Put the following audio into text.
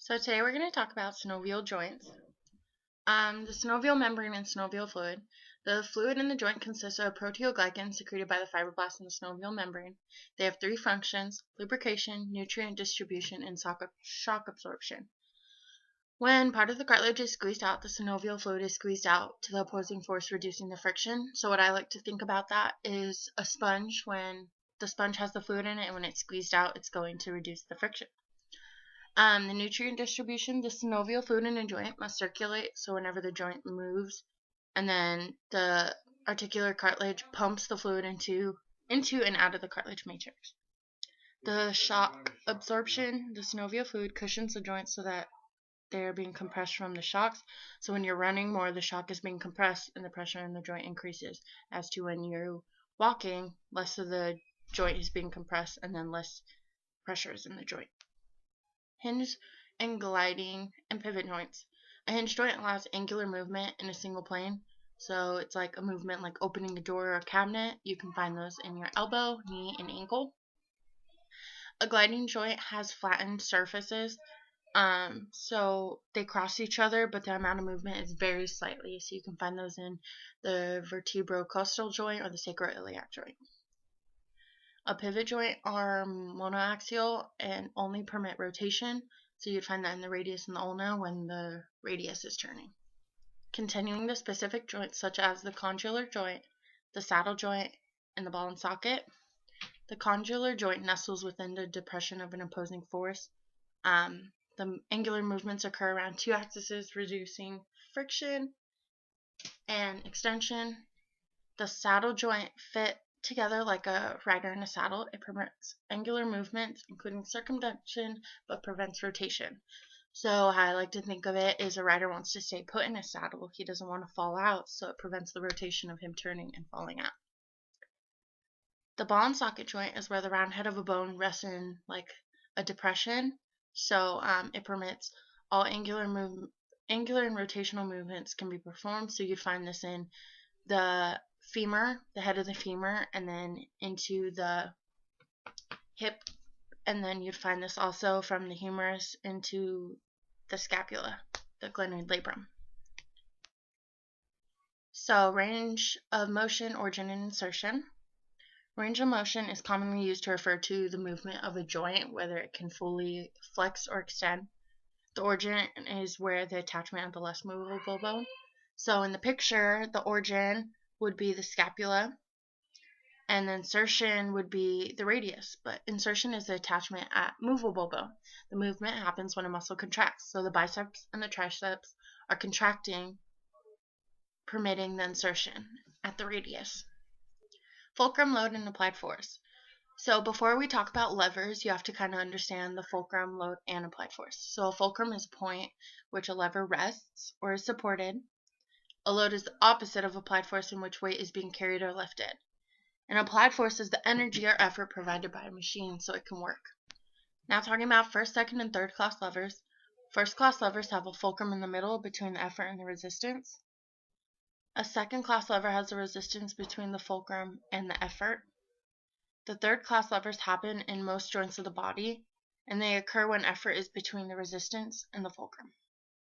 So today we're going to talk about synovial joints. The synovial membrane and synovial fluid. The fluid in the joint consists of proteoglycans secreted by the fibroblasts in the synovial membrane. They have three functions: lubrication, nutrient distribution, and shock absorption. When part of the cartilage is squeezed out, the synovial fluid is squeezed out to the opposing force, reducing the friction. So what I like to think about that is a sponge. When the sponge has the fluid in it, and when it's squeezed out, it's going to reduce the friction. The nutrient distribution, the synovial fluid in a joint must circulate, so whenever the joint moves, and then the articular cartilage pumps the fluid into and out of the cartilage matrix. The shock absorption, the synovial fluid cushions the joints so that they're being compressed from the shocks. So when you're running, more of the shock is being compressed and the pressure in the joint increases. As to when you're walking, less of the joint is being compressed and then less pressure is in the joint. Hinge and gliding and pivot joints. A hinge joint allows angular movement in a single plane. So it's like a movement like opening a door or a cabinet. You can find those in your elbow, knee, and ankle. A gliding joint has flattened surfaces. So they cross each other, but the amount of movement is very slightly. So you can find those in the vertebrocostal joint or the sacroiliac joint. A pivot joint are monoaxial and only permit rotation, so you'd find that in the radius and the ulna when the radius is turning. Continuing the specific joints such as the condylar joint, the saddle joint, and the ball and socket. The condylar joint nestles within the depression of an opposing force. The angular movements occur around two axes, reducing friction and extension. The saddle joint fit together like a rider in a saddle. It permits angular movements, including circumduction, but prevents rotation. So how I like to think of it is a rider wants to stay put in his saddle. He doesn't want to fall out, so it prevents the rotation of him turning and falling out. The ball and socket joint is where the round head of a bone rests in like a depression. So it permits all angular and rotational movements can be performed. So you'd find this in the femur, the head of the femur, and then into the hip, and then you'd find this also from the humerus into the scapula, the glenoid labrum. So range of motion, origin, and insertion. Range of motion is commonly used to refer to the movement of a joint, whether it can fully flex or extend. The origin is where the attachment of the less movable bone. So in the picture, the origin would be the scapula, and the insertion would be the radius. But insertion is the attachment at movable bone. The movement happens when a muscle contracts. So the biceps and the triceps are contracting, permitting the insertion at the radius. Fulcrum, load, and applied force. So before we talk about levers, you have to kind of understand the fulcrum, load, and applied force. So a fulcrum is a point which a lever rests or is supported. A load is the opposite of applied force, in which weight is being carried or lifted. And applied force is the energy or effort provided by a machine so it can work. Now talking about first, second, and third class levers. First class levers have a fulcrum in the middle between the effort and the resistance. A second class lever has the resistance between the fulcrum and the effort. The third class levers happen in most joints of the body, and they occur when effort is between the resistance and the fulcrum.